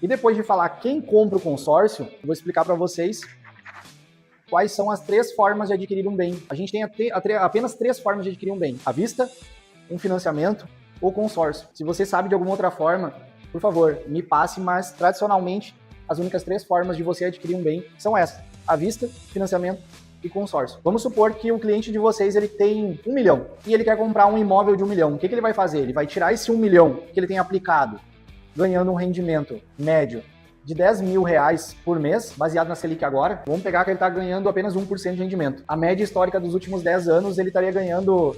E depois de falar quem compra o consórcio, eu vou explicar para vocês quais são as 3 formas de adquirir um bem. A gente tem apenas 3 formas de adquirir um bem: à vista, um financiamento ou consórcio. Se você sabe de alguma outra forma, por favor, me passe, mas tradicionalmente as únicas 3 formas de você adquirir um bem são essas: à vista, financiamento e consórcio. Vamos supor que o cliente de vocês ele tem 1 milhão e ele quer comprar um imóvel de 1 milhão. O que ele vai fazer? Ele vai tirar esse 1 milhão que ele tem aplicado, ganhando um rendimento médio de 10 mil reais por mês, baseado na Selic agora. Vamos pegar que ele está ganhando apenas 1% de rendimento. A média histórica dos últimos 10 anos, ele estaria ganhando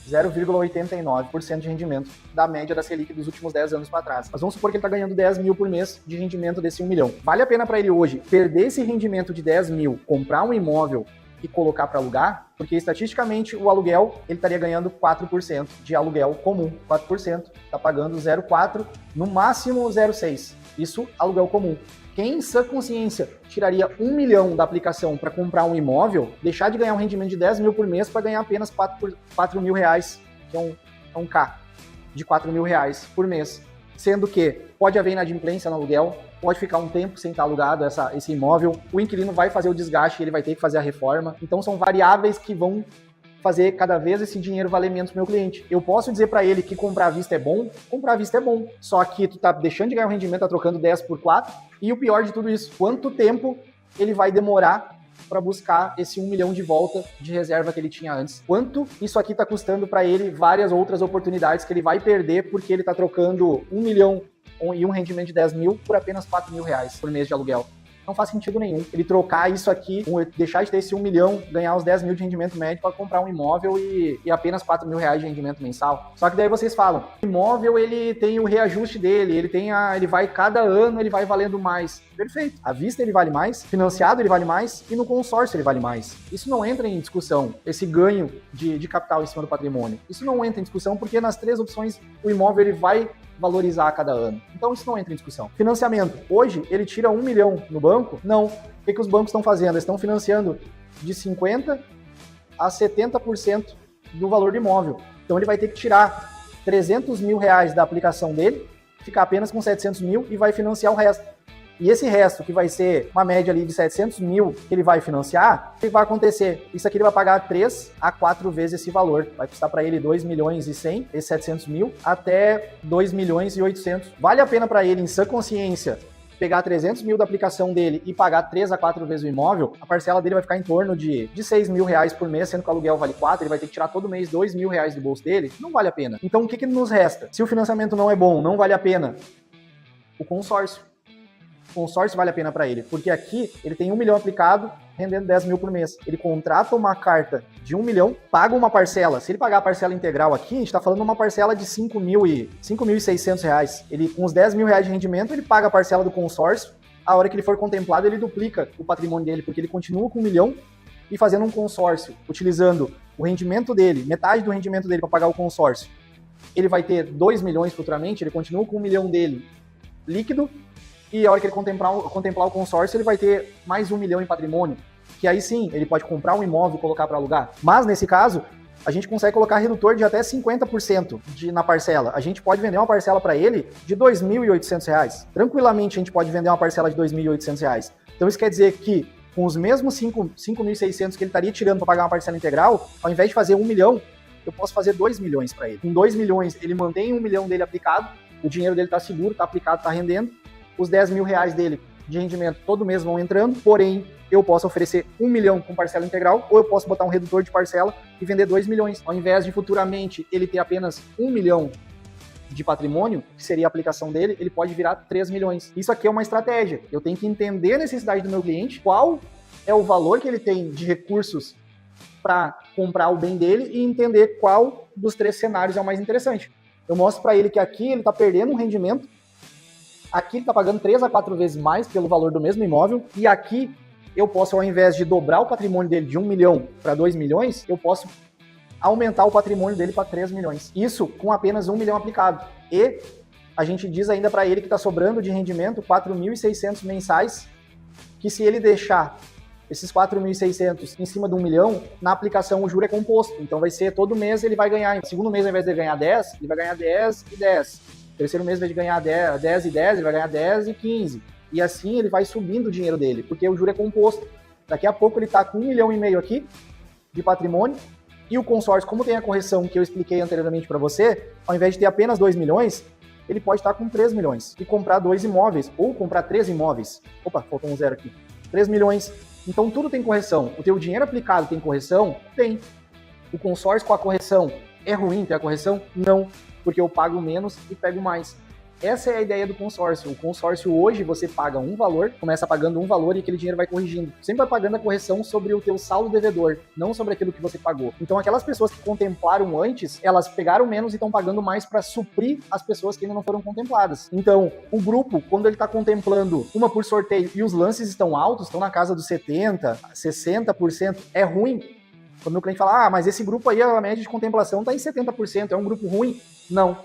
0,89% de rendimento da média da Selic dos últimos 10 anos para trás. Mas vamos supor que ele está ganhando 10 mil por mês de rendimento desse 1 milhão. Vale a pena para ele hoje perder esse rendimento de 10 mil, comprar um imóvel e colocar para alugar? Porque estatisticamente o aluguel ele estaria ganhando 4% de aluguel comum. 4%, está pagando 0,4%, no máximo 0,6%. Isso aluguel comum. Quem em sã consciência tiraria 1 milhão da aplicação para comprar um imóvel, deixar de ganhar um rendimento de 10 mil por mês para ganhar apenas 4 mil reais, que é um K, de 4 mil reais por mês. Sendo que pode haver inadimplência no aluguel, pode ficar um tempo sem estar alugado esse imóvel, o inquilino vai fazer o desgaste, ele vai ter que fazer a reforma. Então são variáveis que vão fazer cada vez esse dinheiro valer menos pro meu cliente. Eu posso dizer para ele que comprar à vista é bom? Comprar à vista é bom. Só que tu tá deixando de ganhar um rendimento, tá trocando 10 por 4. E o pior de tudo isso, quanto tempo ele vai demorar para buscar esse 1 milhão de volta de reserva que ele tinha antes? Quanto isso aqui tá custando para ele várias outras oportunidades que ele vai perder porque ele tá trocando 1 milhão e um rendimento de 10 mil por apenas 4 mil reais por mês de aluguel? Não faz sentido nenhum ele trocar isso aqui, deixar de ter esse 1 milhão, ganhar os 10 mil de rendimento médio para comprar um imóvel e apenas 4 mil reais de rendimento mensal. Só que daí vocês falam, o imóvel ele tem o reajuste dele, ele vai cada ano, ele vai valendo mais. Perfeito. À vista ele vale mais, financiado ele vale mais e no consórcio ele vale mais. Isso não entra em discussão, esse ganho de capital em cima do patrimônio. Isso não entra em discussão porque nas 3 opções o imóvel ele vai valorizar a cada ano. Então isso não entra em discussão. Financiamento. Hoje ele tira 1 milhão no banco? Não. O que os bancos estão fazendo? Eles estão financiando de 50% a 70% do valor do imóvel. Então ele vai ter que tirar 300 mil reais da aplicação dele, ficar apenas com 700 mil e vai financiar o resto. E esse resto, que vai ser uma média ali de 700 mil que ele vai financiar, o que vai acontecer? Isso aqui ele vai pagar 3 a 4 vezes esse valor. Vai custar para ele 2 milhões e 100, esses 700 mil, até 2 milhões e 800. Vale a pena para ele, em sã consciência, pegar 300 mil da aplicação dele e pagar 3 a 4 vezes o imóvel? A parcela dele vai ficar em torno de 6 mil reais por mês, sendo que o aluguel vale 4, ele vai ter que tirar todo mês 2 mil reais do bolso dele. Não vale a pena. Então o que nos resta? Se o financiamento não é bom, não vale a pena, o consórcio. O consórcio vale a pena para ele, porque aqui ele tem 1 milhão aplicado, rendendo 10 mil por mês. Ele contrata uma carta de 1 milhão, paga uma parcela. Se ele pagar a parcela integral aqui, a gente está falando de uma parcela de 5.600 reais. Ele, com os 10 mil reais de rendimento, ele paga a parcela do consórcio. A hora que ele for contemplado, ele duplica o patrimônio dele, porque ele continua com 1 milhão e fazendo um consórcio, utilizando o rendimento dele, metade do rendimento dele para pagar o consórcio. Ele vai ter 2 milhões futuramente, ele continua com 1 milhão dele líquido, e a hora que ele contemplar o consórcio, ele vai ter mais 1 milhão em patrimônio, que aí sim, ele pode comprar um imóvel e colocar para alugar. Mas, nesse caso, a gente consegue colocar redutor de até 50% na parcela. A gente pode vender uma parcela para ele de R$ 2.800. Tranquilamente, a gente pode vender uma parcela de R$ 2.800. Então, isso quer dizer que, com os mesmos 5.600 que ele estaria tirando para pagar uma parcela integral, ao invés de fazer 1 milhão, eu posso fazer 2 milhões para ele. Com 2 milhões, ele mantém 1 milhão dele aplicado, o dinheiro dele está seguro, está aplicado, está rendendo. Os 10 mil reais dele de rendimento todo mês vão entrando, porém, eu posso oferecer 1 milhão com parcela integral, ou eu posso botar um redutor de parcela e vender 2 milhões. Ao invés de futuramente ele ter apenas 1 milhão de patrimônio, que seria a aplicação dele, ele pode virar 3 milhões. Isso aqui é uma estratégia. Eu tenho que entender a necessidade do meu cliente, qual é o valor que ele tem de recursos para comprar o bem dele e entender qual dos 3 cenários é o mais interessante. Eu mostro para ele que aqui ele está perdendo um rendimento, aqui ele está pagando 3 a 4 vezes mais pelo valor do mesmo imóvel, e aqui eu posso, ao invés de dobrar o patrimônio dele de 1 milhão para 2 milhões, eu posso aumentar o patrimônio dele para 3 milhões. Isso com apenas 1 milhão aplicado. E a gente diz ainda para ele que está sobrando de rendimento 4.600 mensais, que se ele deixar esses 4.600 em cima de 1 milhão, na aplicação o juro é composto. Então vai ser todo mês ele vai ganhar. No segundo mês, ao invés de ele ganhar 10, ele vai ganhar 10 e 10. Terceiro mês, ao invés de ganhar 10 e 10, ele vai ganhar 10 e 15. E assim ele vai subindo o dinheiro dele, porque o juro é composto. Daqui a pouco ele está com 1,5 milhão aqui de patrimônio, e o consórcio, como tem a correção que eu expliquei anteriormente para você, ao invés de ter apenas 2 milhões, ele pode estar com 3 milhões e comprar 2 imóveis, ou comprar 3 imóveis. Opa, faltou um zero aqui. 3 milhões. Então tudo tem correção. O teu dinheiro aplicado tem correção? Tem. O consórcio com a correção é ruim ter a correção? Não, porque eu pago menos e pego mais. Essa é a ideia do consórcio. O consórcio hoje você paga um valor, começa pagando um valor e aquele dinheiro vai corrigindo. Sempre vai pagando a correção sobre o teu saldo devedor, não sobre aquilo que você pagou. Então aquelas pessoas que contemplaram antes, elas pegaram menos e estão pagando mais para suprir as pessoas que ainda não foram contempladas. Então o grupo, quando ele está contemplando uma por sorteio e os lances estão altos, estão na casa dos 70%, 60%, é ruim. Quando o meu cliente fala, mas esse grupo aí, a média de contemplação está em 70%, é um grupo ruim? Não.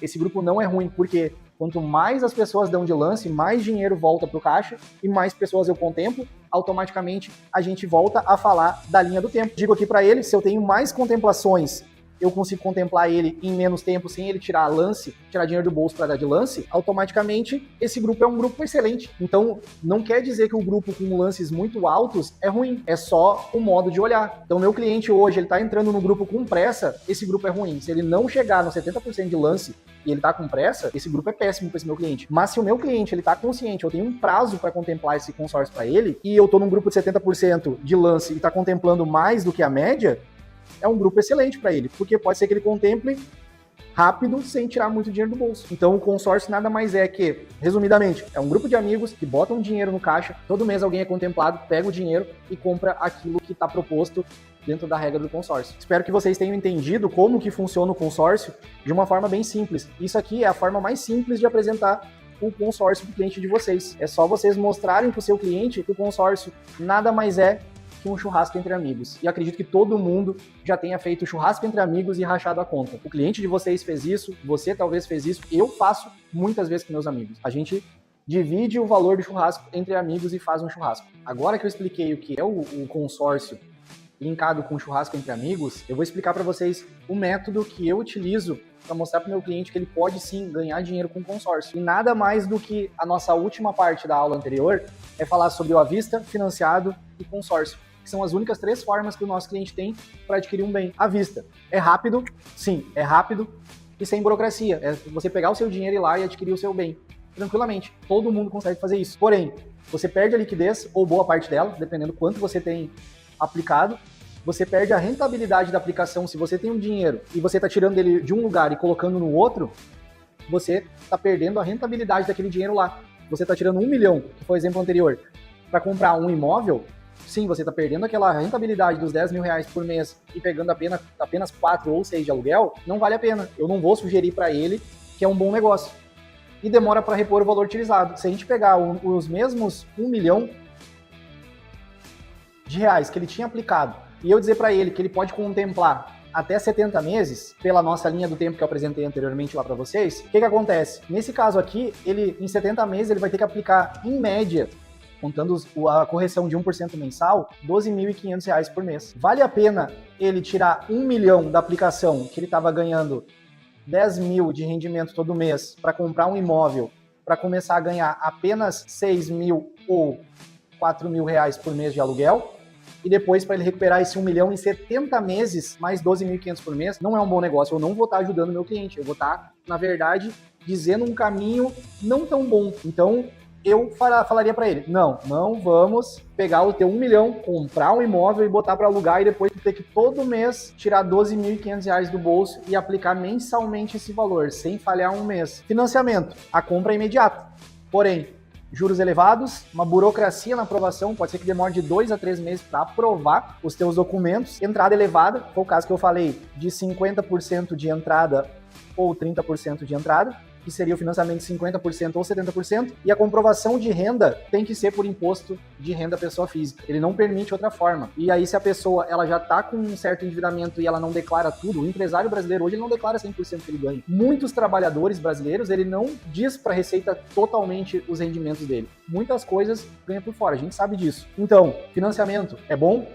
Esse grupo não é ruim, porque quanto mais as pessoas dão de lance, mais dinheiro volta para o caixa e mais pessoas eu contemplo, automaticamente a gente volta a falar da linha do tempo. Digo aqui para ele, se eu tenho mais contemplações, eu consigo contemplar ele em menos tempo, sem ele tirar lance, tirar dinheiro do bolso para dar de lance, automaticamente esse grupo é um grupo excelente. Então, não quer dizer que o grupo com lances muito altos é ruim, é só o modo de olhar. Então, meu cliente hoje, ele tá entrando no grupo com pressa, esse grupo é ruim. Se ele não chegar no 70% de lance e ele tá com pressa, esse grupo é péssimo para esse meu cliente. Mas se o meu cliente, ele tá consciente, eu tenho um prazo para contemplar esse consórcio para ele, e eu tô num grupo de 70% de lance e tá contemplando mais do que a média, é um grupo excelente para ele, porque pode ser que ele contemple rápido, sem tirar muito dinheiro do bolso. Então o consórcio nada mais é que, resumidamente, é um grupo de amigos que botam dinheiro no caixa, todo mês alguém é contemplado, pega o dinheiro e compra aquilo que está proposto dentro da regra do consórcio. Espero que vocês tenham entendido como que funciona o consórcio de uma forma bem simples. Isso aqui é a forma mais simples de apresentar o consórcio para o cliente de vocês. É só vocês mostrarem para o seu cliente que o consórcio nada mais é que um churrasco entre amigos. E acredito que todo mundo já tenha feito churrasco entre amigos e rachado a conta. O cliente de vocês fez isso, você talvez fez isso, eu faço muitas vezes com meus amigos. A gente divide o valor do churrasco entre amigos e faz um churrasco. Agora que eu expliquei o que é o consórcio linkado com churrasco entre amigos, eu vou explicar para vocês o método que eu utilizo para mostrar para o meu cliente que ele pode sim ganhar dinheiro com consórcio. E nada mais do que a nossa última parte da aula anterior é falar sobre o à vista, financiado e consórcio, que são as únicas 3 formas que o nosso cliente tem para adquirir um bem. À vista. É rápido? Sim, é rápido e sem burocracia. É você pegar o seu dinheiro e ir lá e adquirir o seu bem. Tranquilamente. Todo mundo consegue fazer isso. Porém, você perde a liquidez, ou boa parte dela, dependendo do quanto você tem aplicado. Você perde a rentabilidade da aplicação. Se você tem um dinheiro e você está tirando ele de um lugar e colocando no outro, você está perdendo a rentabilidade daquele dinheiro lá. Você está tirando 1 milhão, que foi o exemplo anterior, para comprar um imóvel. Sim, você está perdendo aquela rentabilidade dos 10 mil reais por mês e pegando apenas 4 ou 6 de aluguel, não vale a pena. Eu não vou sugerir para ele que é um bom negócio. E demora para repor o valor utilizado. Se a gente pegar os mesmos 1 milhão de reais que ele tinha aplicado e eu dizer para ele que ele pode contemplar até 70 meses, pela nossa linha do tempo que eu apresentei anteriormente lá para vocês, o que acontece? Nesse caso aqui, ele em 70 meses ele vai ter que aplicar, em média, contando a correção de 1% mensal, R$ 12.500 por mês. Vale a pena ele tirar 1 milhão da aplicação que ele estava ganhando 10 mil de rendimento todo mês para comprar um imóvel, para começar a ganhar apenas 6 mil ou 4 mil reais por mês de aluguel, e depois para ele recuperar esse 1 milhão em 70 meses, mais 12.500 por mês, não é um bom negócio. Eu não vou estar ajudando o meu cliente, eu vou estar, na verdade, dizendo um caminho não tão bom. Então, eu falaria para ele, não vamos pegar o teu 1 milhão, comprar um imóvel e botar para alugar e depois ter que todo mês tirar R$ 12.500 do bolso e aplicar mensalmente esse valor, sem falhar um mês. Financiamento, a compra é imediata. Porém, juros elevados, uma burocracia na aprovação, pode ser que demore de 2 a 3 meses para aprovar os teus documentos. Entrada elevada, foi o caso que eu falei, de 50% de entrada ou 30% de entrada, que seria o financiamento de 50% ou 70%, e a comprovação de renda tem que ser por imposto de renda pessoa física. Ele não permite outra forma. E aí, se a pessoa ela já está com um certo endividamento e ela não declara tudo, o empresário brasileiro hoje ele não declara 100% que ele ganha. Muitos trabalhadores brasileiros, ele não diz para a Receita totalmente os rendimentos dele. Muitas coisas ganha por fora, a gente sabe disso. Então, financiamento é bom?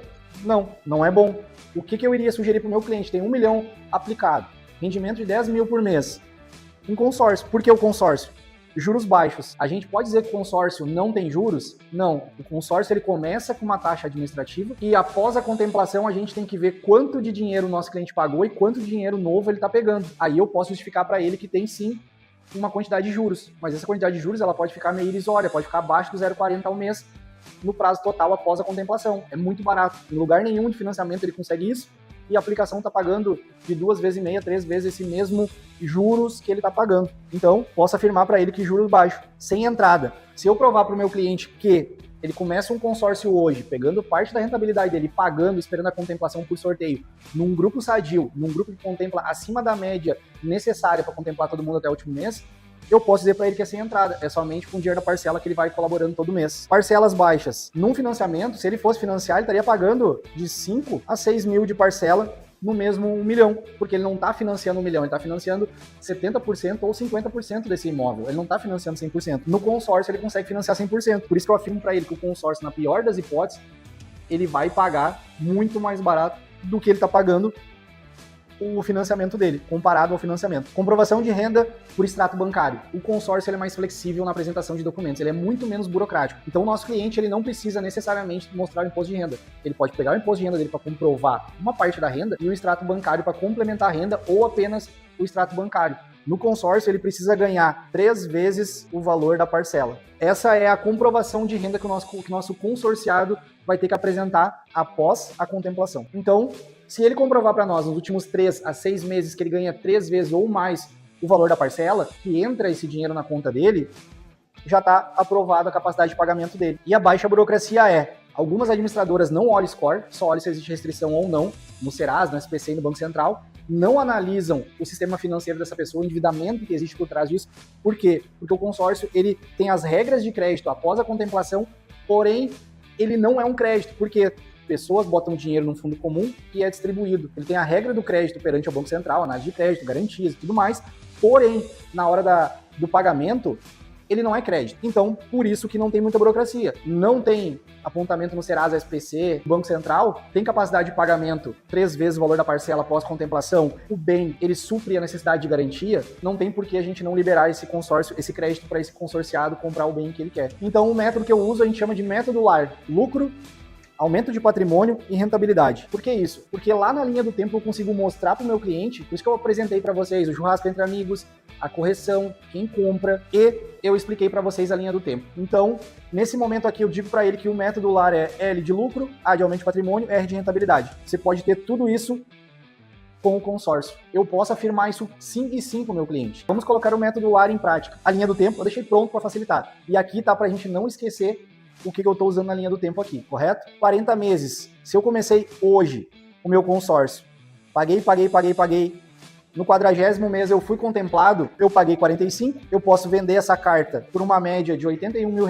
Não é bom. O que eu iria sugerir para o meu cliente? Tem 1 milhão aplicado, rendimento de 10 mil por mês. Um consórcio. Por que o consórcio? Juros baixos. A gente pode dizer que o consórcio não tem juros? Não. O consórcio ele começa com uma taxa administrativa e após a contemplação a gente tem que ver quanto de dinheiro o nosso cliente pagou e quanto de dinheiro novo ele está pegando. Aí eu posso justificar para ele que tem sim uma quantidade de juros. Mas essa quantidade de juros ela pode ficar meio irrisória, pode ficar abaixo do 0,40 ao mês no prazo total após a contemplação. É muito barato. Em lugar nenhum de financiamento ele consegue isso. E a aplicação está pagando de 2,5 vezes, 3 vezes esse mesmo juros que ele está pagando. Então, posso afirmar para ele que juros baixos, sem entrada. Se eu provar para o meu cliente que ele começa um consórcio hoje, pegando parte da rentabilidade dele, pagando, esperando a contemplação por sorteio, num grupo sadio, num grupo que contempla acima da média necessária para contemplar todo mundo até o último mês, eu posso dizer para ele que é sem entrada, é somente com o dinheiro da parcela que ele vai colaborando todo mês. Parcelas baixas. Num financiamento, se ele fosse financiar, ele estaria pagando de 5 a 6 mil de parcela no mesmo 1 milhão, porque ele não está financiando 1 milhão, ele está financiando 70% ou 50% desse imóvel, ele não está financiando 100%. No consórcio, ele consegue financiar 100%, por isso que eu afirmo para ele que o consórcio, na pior das hipóteses, ele vai pagar muito mais barato do que ele está pagando o financiamento dele, comparado ao financiamento. Comprovação de renda por extrato bancário. O consórcio ele é mais flexível na apresentação de documentos, ele é muito menos burocrático. Então o nosso cliente ele não precisa necessariamente mostrar o imposto de renda. Ele pode pegar o imposto de renda dele para comprovar uma parte da renda e o extrato bancário para complementar a renda ou apenas o extrato bancário. No consórcio, ele precisa ganhar 3 vezes o valor da parcela. Essa é a comprovação de renda que o nosso consorciado vai ter que apresentar após a contemplação. Então, se ele comprovar para nós nos últimos 3 a 6 meses que ele ganha 3 vezes ou mais o valor da parcela, que entra esse dinheiro na conta dele, já está aprovada a capacidade de pagamento dele. E a baixa burocracia é: algumas administradoras não olham score, só olham se existe restrição ou não, no Serasa, no SPC e no Banco Central, não analisam o sistema financeiro dessa pessoa, o endividamento que existe por trás disso. Por quê? Porque o consórcio ele tem as regras de crédito após a contemplação, porém ele não é um crédito, porque pessoas botam dinheiro num fundo comum e é distribuído. Ele tem a regra do crédito perante o Banco Central, análise de crédito, garantias e tudo mais, porém, na hora do pagamento, ele não é crédito. Então, por isso que não tem muita burocracia. Não tem apontamento no Serasa, SPC, Banco Central, tem capacidade de pagamento 3 vezes o valor da parcela após contemplação, o bem, ele supre a necessidade de garantia, não tem por que a gente não liberar esse consórcio, esse crédito para esse consorciado comprar o bem que ele quer. Então, o método que eu uso, a gente chama de método LAR, lucro, aumento de patrimônio e rentabilidade. Por que isso? Porque lá na linha do tempo eu consigo mostrar para o meu cliente, por isso que eu apresentei para vocês o churrasco entre amigos, a correção, quem compra, e eu expliquei para vocês a linha do tempo. Então, nesse momento aqui eu digo para ele que o método LAR é L de lucro, A de aumento de patrimônio, R de rentabilidade. Você pode ter tudo isso com o consórcio. Eu posso afirmar isso sim e sim para o meu cliente. Vamos colocar o método LAR em prática. A linha do tempo eu deixei pronto para facilitar. E aqui tá para a gente não esquecer o que eu estou usando na linha do tempo aqui, correto? 40 meses. Se eu comecei hoje o meu consórcio, paguei, no 40º mês eu fui contemplado, eu paguei 45, eu posso vender essa carta por uma média de R$81 mil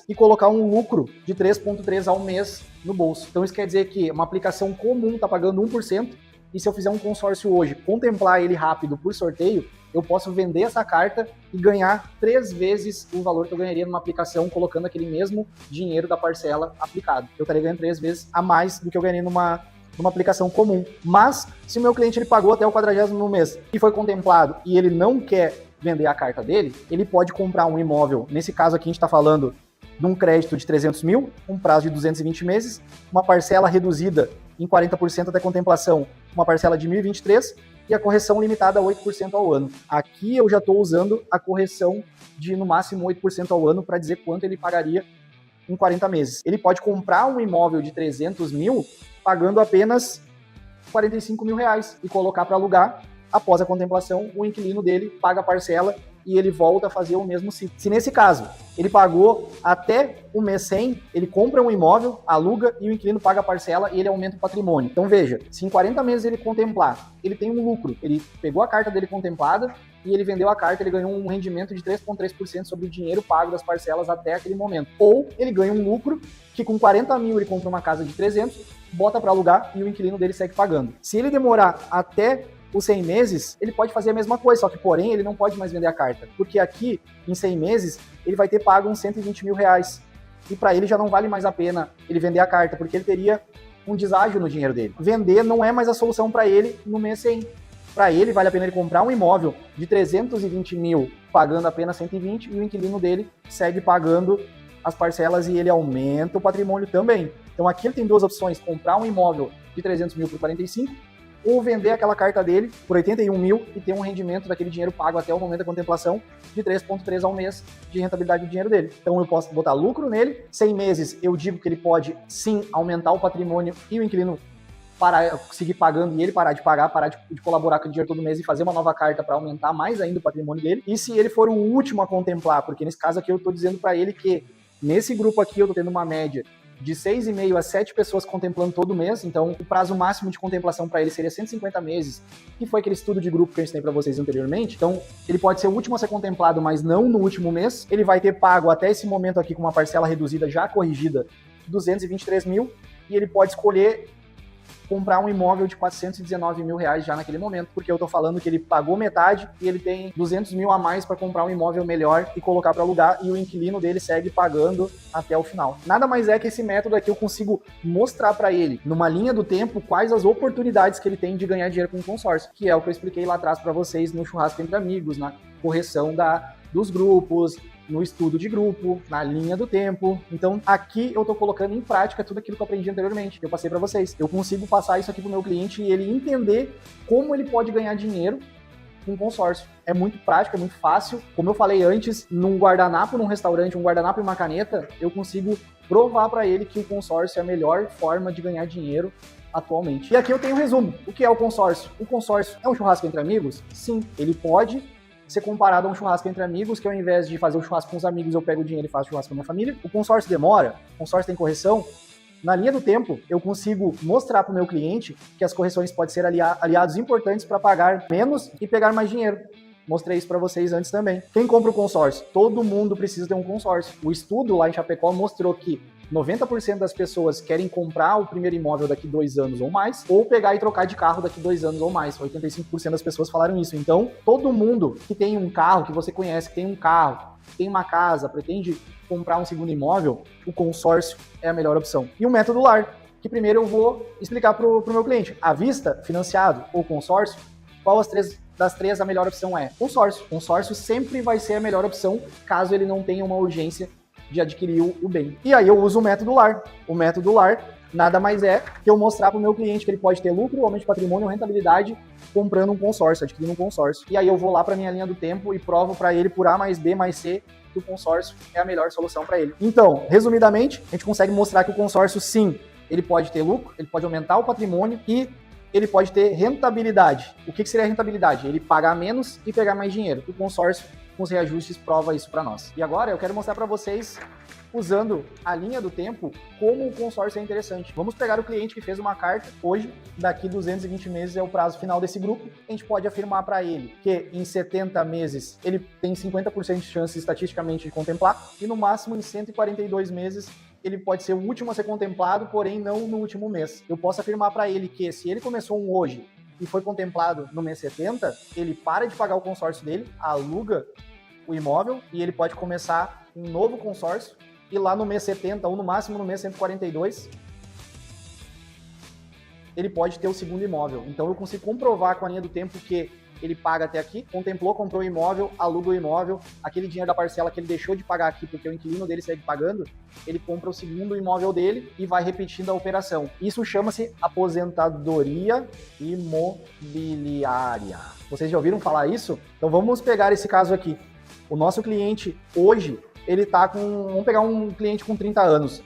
e colocar um lucro de 3,3 ao mês no bolso. Então isso quer dizer que uma aplicação comum está pagando 1%, e se eu fizer um consórcio hoje, contemplar ele rápido por sorteio, eu posso vender essa carta e ganhar 3 vezes o valor que eu ganharia numa aplicação colocando aquele mesmo dinheiro da parcela aplicado. Eu estaria ganhando 3 vezes a mais do que eu ganharia numa aplicação comum. Mas, se o meu cliente ele pagou até o 40º mês e foi contemplado e ele não quer vender a carta dele, ele pode comprar um imóvel. Nesse caso aqui a gente está falando de um crédito de 300 mil, um prazo de 220 meses, uma parcela reduzida em 40% até contemplação, uma parcela de 1.023 e a correção limitada a 8% ao ano. Aqui eu já estou usando a correção de no máximo 8% ao ano para dizer quanto ele pagaria em 40 meses. Ele pode comprar um imóvel de 300 mil pagando apenas 45 mil reais e colocar para alugar. Após a contemplação, o inquilino dele paga a parcela e ele volta a fazer o mesmo ciclo. Se nesse caso ele pagou até o mês 100, ele compra um imóvel, aluga e o inquilino paga a parcela e ele aumenta o patrimônio. Então veja, se em 40 meses ele contemplar, ele tem um lucro, ele pegou a carta dele contemplada e ele vendeu a carta, ele ganhou um rendimento de 3,3% sobre o dinheiro pago das parcelas até aquele momento. Ou ele ganha um lucro que com 40 mil ele compra uma casa de 300, bota para alugar e o inquilino dele segue pagando. Se ele demorar até os 100 meses, ele pode fazer a mesma coisa, só que, porém, ele não pode mais vender a carta, porque aqui, em 100 meses, ele vai ter pago uns 120 mil reais, e para ele já não vale mais a pena ele vender a carta, porque ele teria um deságio no dinheiro dele. Vender não é mais a solução para ele no mês 100. Para ele, vale a pena ele comprar um imóvel de 320 mil, pagando apenas 120, e o inquilino dele segue pagando as parcelas e ele aumenta o patrimônio também. Então aqui ele tem duas opções: comprar um imóvel de 300 mil por 45, ou vender aquela carta dele por 81 mil e ter um rendimento daquele dinheiro pago até o momento da contemplação de 3,3 ao mês de rentabilidade do dinheiro dele. Então eu posso botar lucro nele, 100 meses eu digo que ele pode sim aumentar o patrimônio e o inquilino parar, seguir pagando e ele parar de pagar, parar de colaborar com o dinheiro todo mês e fazer uma nova carta para aumentar mais ainda o patrimônio dele. E se ele for o último a contemplar, porque nesse caso aqui eu estou dizendo para ele que nesse grupo aqui eu estou tendo uma média de 6,5 a 7 pessoas contemplando todo mês, então o prazo máximo de contemplação para ele seria 150 meses, que foi aquele estudo de grupo que eu ensinei para vocês anteriormente. Então, ele pode ser o último a ser contemplado, mas não no último mês. Ele vai ter pago até esse momento aqui com uma parcela reduzida já corrigida, 223 mil, e ele pode escolher comprar um imóvel de 419 mil reais já naquele momento, porque eu tô falando que ele pagou metade e ele tem 200 mil a mais para comprar um imóvel melhor e colocar para alugar, e o inquilino dele segue pagando até o final. Nada mais é que esse método aqui eu consigo mostrar para ele, numa linha do tempo, quais as oportunidades que ele tem de ganhar dinheiro com o consórcio, que é o que eu expliquei lá atrás para vocês no churrasco entre amigos, na correção dos grupos, no estudo de grupo, na linha do tempo. Então, aqui eu tô colocando em prática tudo aquilo que eu aprendi anteriormente, que eu passei para vocês. Eu consigo passar isso aqui pro meu cliente e ele entender como ele pode ganhar dinheiro com consórcio. É muito prático, é muito fácil. Como eu falei antes, num guardanapo, num restaurante, um guardanapo e uma caneta, eu consigo provar para ele que o consórcio é a melhor forma de ganhar dinheiro atualmente. E aqui eu tenho um resumo. O que é o consórcio? O consórcio é um churrasco entre amigos? Sim, ele pode ser comparado a um churrasco entre amigos, que ao invés de fazer um churrasco com os amigos, eu pego o dinheiro e faço churrasco com a minha família. O consórcio demora, o consórcio tem correção. Na linha do tempo, eu consigo mostrar para o meu cliente que as correções podem ser aliados importantes para pagar menos e pegar mais dinheiro. Mostrei isso para vocês antes também. Quem compra o consórcio? Todo mundo precisa ter um consórcio. O estudo lá em Chapecó mostrou que 90% das pessoas querem comprar o primeiro imóvel daqui 2 anos ou mais, ou pegar e trocar de carro daqui 2 anos ou mais. 85% das pessoas falaram isso. Então, todo mundo que tem um carro, que você conhece, que tem um carro, tem uma casa, pretende comprar um segundo imóvel, o consórcio é a melhor opção. E o método LAR, que primeiro eu vou explicar para o meu cliente. À vista, financiado ou consórcio, qual das três a melhor opção é? Consórcio. Consórcio sempre vai ser a melhor opção, caso ele não tenha uma urgência de adquirir o bem. E aí eu uso o método LAR. O método LAR nada mais é que eu mostrar para o meu cliente que ele pode ter lucro, aumento de patrimônio, rentabilidade, comprando um consórcio, adquirindo um consórcio. E aí eu vou lá para minha linha do tempo e provo para ele por A mais B mais C que o consórcio é a melhor solução para ele. Então, resumidamente, a gente consegue mostrar que o consórcio, sim, ele pode ter lucro, ele pode aumentar o patrimônio e ele pode ter rentabilidade. O que seria rentabilidade? Ele pagar menos e pegar mais dinheiro. O consórcio, com os reajustes, prova isso para nós. E agora eu quero mostrar para vocês, usando a linha do tempo, como o consórcio é interessante. Vamos pegar o cliente que fez uma carta hoje, daqui 220 meses é o prazo final desse grupo. A gente pode afirmar para ele que em 70 meses ele tem 50% de chance estatisticamente de contemplar e no máximo em 142 meses ele pode ser o último a ser contemplado, porém não no último mês. Eu posso afirmar para ele que se ele começou um hoje e foi contemplado no mês 70, ele para de pagar o consórcio dele, aluga o imóvel e ele pode começar um novo consórcio e lá no mês 70 ou no máximo no mês 142 ele pode ter o segundo imóvel. Então eu consigo comprovar com a linha do tempo que ele paga até aqui, contemplou, comprou o imóvel, aluga o imóvel, aquele dinheiro da parcela que ele deixou de pagar aqui porque o inquilino dele segue pagando, ele compra o segundo imóvel dele e vai repetindo a operação. Isso chama-se aposentadoria imobiliária. Vocês já ouviram falar isso? Então vamos pegar esse caso aqui. O nosso cliente hoje, ele tá com... Vamos pegar um cliente com 30 anos.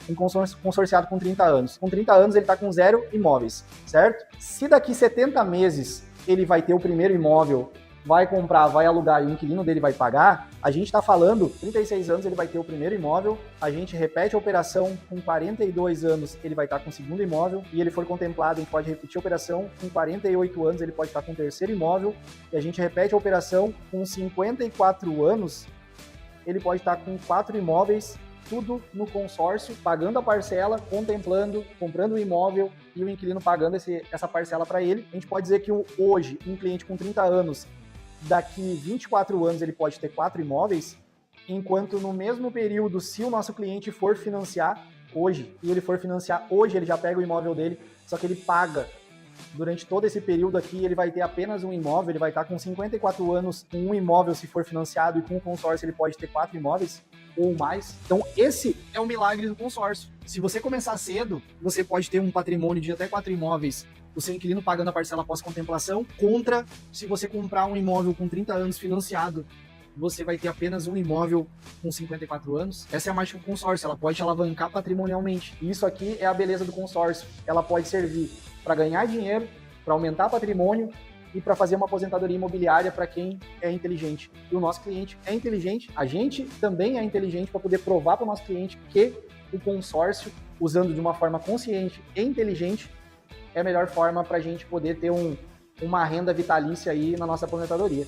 Um consorciado com 30 anos. Com 30 anos ele tá com 0 imóveis, certo? Se daqui 70 meses ele vai ter o primeiro imóvel, vai comprar, vai alugar e o inquilino dele vai pagar, a gente está falando, 36 anos ele vai ter o primeiro imóvel, a gente repete a operação, com 42 anos ele vai estar com o segundo imóvel, e ele for contemplado, a gente pode repetir a operação, com 48 anos ele pode estar com o terceiro imóvel, e a gente repete a operação, com 54 anos ele pode estar com 4 imóveis, tudo no consórcio, pagando a parcela, contemplando, comprando o imóvel e o inquilino pagando essa parcela para ele. A gente pode dizer que hoje, um cliente com 30 anos, daqui 24 anos ele pode ter 4 imóveis, enquanto no mesmo período, se o nosso cliente for financiar hoje, e ele for financiar hoje, ele já pega o imóvel dele, só que ele paga durante todo esse período aqui, ele vai ter apenas um imóvel, ele vai estar com 54 anos com um imóvel se for financiado, e com o consórcio ele pode ter 4 imóveis ou mais. Então esse é o milagre do consórcio. Se você começar cedo, você pode ter um patrimônio de até 4 imóveis, o seu inquilino pagando a parcela pós-contemplação, contra se você comprar um imóvel com 30 anos financiado, você vai ter apenas um imóvel com 54 anos. Essa é a mágica do consórcio, ela pode te alavancar patrimonialmente. E isso aqui é a beleza do consórcio. Ela pode servir para ganhar dinheiro, para aumentar patrimônio e para fazer uma aposentadoria imobiliária para quem é inteligente. E o nosso cliente é inteligente, a gente também é inteligente para poder provar para o nosso cliente que o consórcio, usando de uma forma consciente e inteligente, é a melhor forma para a gente poder ter uma renda vitalícia aí na nossa aposentadoria.